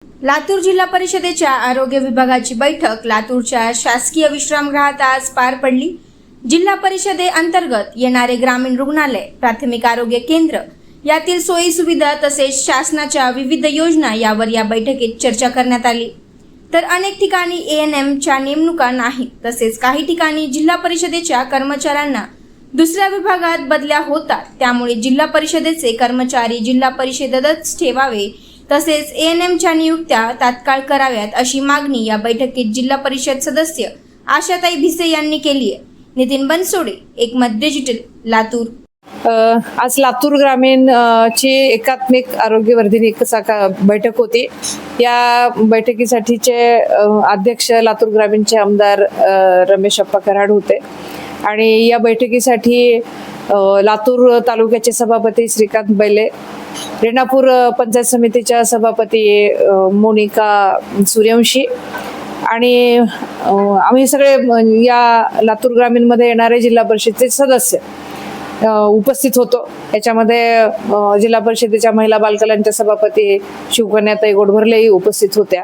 लातूर जिल्हा परिषदेच्या आरोग्य विभागाची बैठक लातूरच्या शासकीय विश्रामगृहात आज पार पडली। जिल्हा परिषदेअंतर्गत येणारे ग्रामीण रुग्णालय, प्राथमिक आरोग्य केंद्र यातील सोयी सुविधा तसेच शासनाच्या विविध योजना यावर या बैठकीत चर्चा करण्यात आली। तर अनेक ठिकाणी ANMच्या नेमणुका नाहीत, तसेच काही ठिकाणी जिल्हा परिषदेच्या कर्मचाऱ्यांना दुसऱ्या विभागात बदल्या होतात, त्यामुळे जिल्हा परिषदेचे कर्मचारी जिल्हा परिषदेतच ठेवावे तसेच ANMच्या नियुक्त्या तात्काळ कराव्यात अशी मागणी या बैठकीत जिल्हा परिषद सदस्य आशाताई भिसे यांनी केली आहे। नितीन बनसोडे, एकमत डिजिटल, लातूर। आज लातूर ग्रामीण ची एकात्मिक आरोग्यवर्धिनी बैठक होती। या बैठकीसाठीचे अध्यक्ष लातूर ग्रामीणचे आमदार रमेश अप्पा कराड होते आणि या बैठकीसाठी लातूर तालुक्याचे सभापती श्रीकांत बैले, रेणापूर पंचायत समितीच्या सभापती मोनिका सूर्यवंशी आणि आम्ही सगळे या लातूर ग्रामीण मध्ये येणारे जिल्हा परिषदेचे सदस्य उपस्थित होतो। याच्यामध्ये जिल्हा परिषदेच्या महिला बालकल्याणच्या सभापती शिवकन्याताई गोडभरलेही उपस्थित होत्या।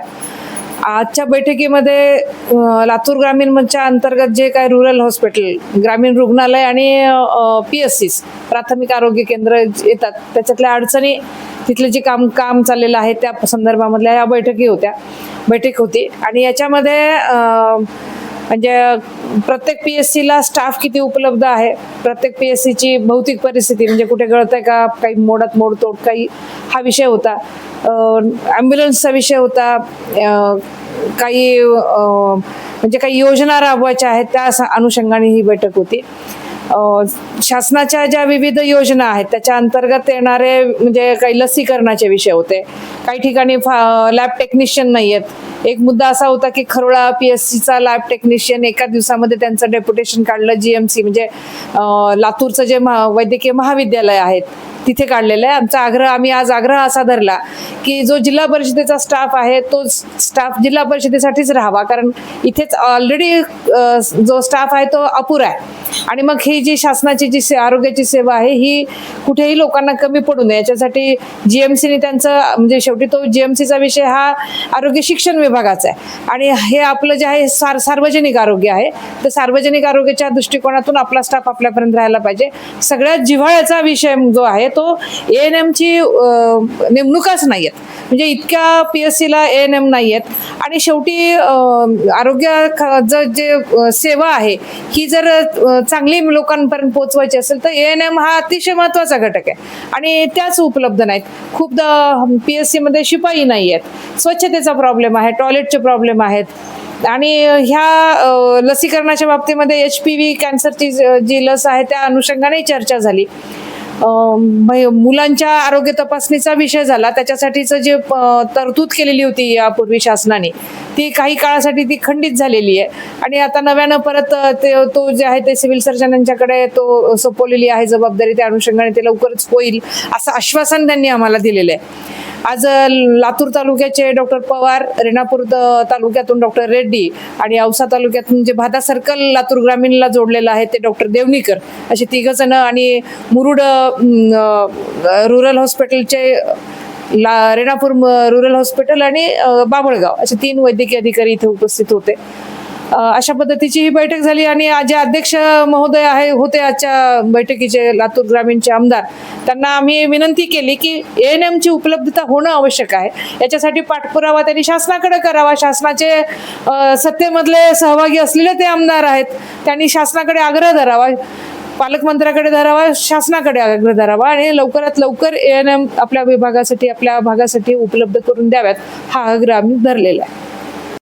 आजच्या बैठकीमध्ये लातूर ग्रामीणच्या अंतर्गत जे काय रुरल हॉस्पिटल, ग्रामीण रुग्णालय आणि PSCs प्राथमिक आरोग्य केंद्र येतात, त्याच्यातल्या अडचणी, तिथले जे काम चाललेलं आहे त्या संदर्भामधल्या या बैठक होती आणि याच्यामध्ये म्हणजे प्रत्येक PSCला स्टाफ किती उपलब्ध आहे, प्रत्येक PSCची भौतिक परिस्थिती म्हणजे कुठे गळतंय का, काही मोडात मोडतोड काही, हा विषय होता। ॲम्ब्युलन्सचा विषय होता, काही म्हणजे काही योजना राबवायच्या आहेत त्या अनुषंगाने ही बैठक होती। शासनाच्या ज्या विविध योजना आहेत त्याच्या अंतर्गत येणारे म्हणजे काही लसीकरणाचे विषय होते, काही ठिकाणी लॅब टेक्निशियन नाही आहेत। एक मुद्दा असा होता की खरोळा PSCचा लॅब टेक्निशियन एका दिवसामध्ये त्यांचं डेप्युटेशन काढलं, GMC म्हणजे लातूरचं जे वैद्यकीय महाविद्यालय आहेत तिथे काढलेलं आहे। आम्ही आज आग्रह असा धरला की जो जिल्हा परिषदेचा स्टाफ आहे तो स्टाफ जिल्हा परिषदेसाठीच राहावा, कारण इथेच ऑलरेडी जो स्टाफ आहे तो अपुरा आहे आणि मग ही जी शासनाची जी आरोग्याची सेवा आहे ही कुठेही लोकांना कमी पडू नये याच्यासाठी GMCने त्यांचं म्हणजे शेवटी तो GMCचा विषय हा आरोग्य शिक्षण विभागाचा आहे आणि हे आपलं जे आहे सार्वजनिक आरोग्य आहे, तर सार्वजनिक आरोग्याच्या दृष्टिकोनातून आपला स्टाफ आपल्यापर्यंत राहायला पाहिजे। सगळ्यात जिव्हाळ्याचा विषय जो आहे तो ANMची नेमणुकाच नाहीयेत, म्हणजे इतक्या PSCला ANM नाहीयेत आणि शेवटी आरोग्य जे सेवा आहे ही जर चांगली लोकांपर्यंत पोहोचवायची असेल तर ANM हा अतिशय महत्वाचा घटक आहे आणि त्याच उपलब्ध नाहीत। खूपदा PSC मध्ये शिपाई नाही आहेत, स्वच्छतेचा प्रॉब्लेम आहे, टॉयलेटचे प्रॉब्लेम आहेत आणि ह्या लसीकरणाच्या बाबतीमध्ये HPV कॅन्सरची जी लस आहे त्या अनुषंगाने चर्चा झाली। मुलांच्या आरोग्य तपासणीचा विषय झाला, त्याच्यासाठीचं जे तरतूद केलेली होती यापूर्वी शासनाने ती काही काळासाठी ती खंडित झालेली आहे आणि आता नव्यानं परत तो जे आहे ते सिव्हिल सर्जन यांच्याकडे तो सोपवलेली आहे जबाबदारी, त्या अनुषंगाने ते लवकरच होईल असं आश्वासन त्यांनी आम्हाला दिलेलं आहे। आज लातूर तालुक्याचे डॉक्टर पवार, रेणापूर तालुक्यातून डॉक्टर रेड्डी आणि औसा तालुक्यातून जे भादा सर्कल लातूर ग्रामीणला जोडलेलं आहे ते डॉक्टर देवनीकर असे 3 जण आणि मुरुड रुरल हॉस्पिटलचे रेणापूर रुरल हॉस्पिटल आणि बाभळगाव असे 3 वैद्यकीय अधिकारी इथे उपस्थित होते। अशा पद्धतीची ही बैठक झाली आणि जे अध्यक्ष महोदय होते आजच्या बैठकीचे लातूर ग्रामीणचे आमदार, त्यांना आम्ही विनंती केली की ANMची उपलब्धता होणं आवश्यक आहे, याच्यासाठी पाठपुरावा त्यांनी शासनाकडे करावा। शासनाचे सत्तेमधले सहभागी असलेले ते आमदार आहेत, त्यांनी शासनाकडे आग्रह धरावा, पालकमंत्र्याकडे धरावा, शासनाकडे आग्रह धरावा आणि लवकरात लवकर ANM आपल्या विभागासाठी आपल्या भागासाठी उपलब्ध करून द्याव्यात हा आग्रह आम्ही धरलेला आहे।